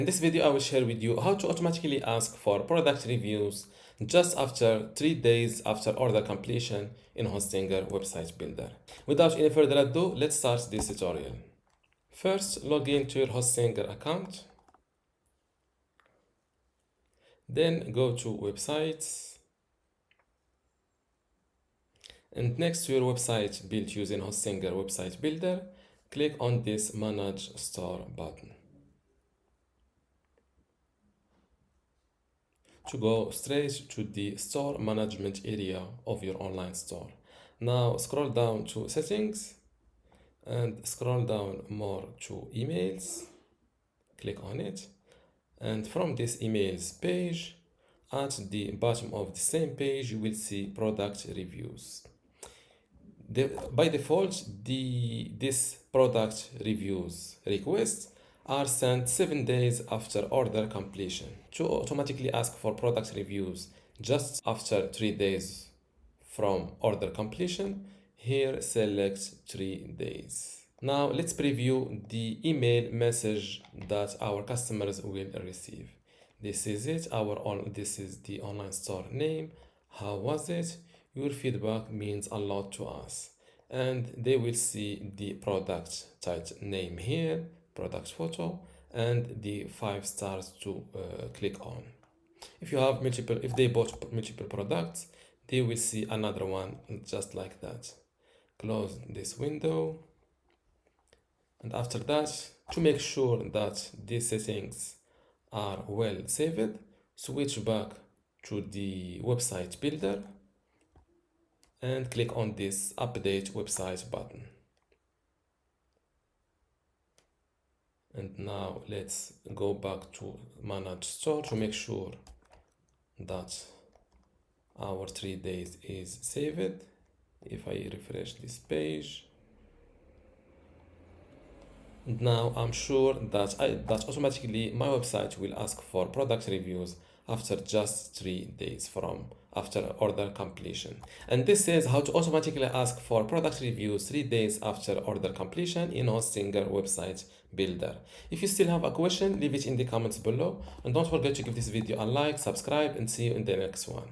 In this video, I will share with you how to automatically ask for product reviews just after 3 days after order completion in Hostinger Website Builder. Without any further ado, let's start this tutorial. First, log in to your Hostinger account. Then go to Websites. And next to your website built using Hostinger Website Builder, click on this Manage Store button to go straight to the store management area of your online store. Now scroll down to settings and scroll down more to emails. Click on it, and from this emails page, at the bottom of the same page you will see product reviews. By default, this product reviews requests are sent 7 days after order completion. To automatically ask for product reviews just after 3 days from order completion, here select 3 days. Now let's preview the email message that our customers will receive. This is it. This is the online store name. How was it? Your feedback means a lot to us. And they will see the product title name here, product photo, and the 5 stars to click on. If they bought multiple products, they will see another one just like that. Close this window. And after that, to make sure that these settings are well saved, switch back to the website builder and click on this update website button. And now let's go back to manage store to make sure that our 3 days is saved. If I refresh this page, now I'm sure that automatically my website will ask for product reviews after just 3 days from after order completion. And this is how to automatically ask for product reviews 3 days after order completion in Hostinger Website Builder. If you still have a question, leave it in the comments below, and don't forget to give this video a like, subscribe, and see you in the next one.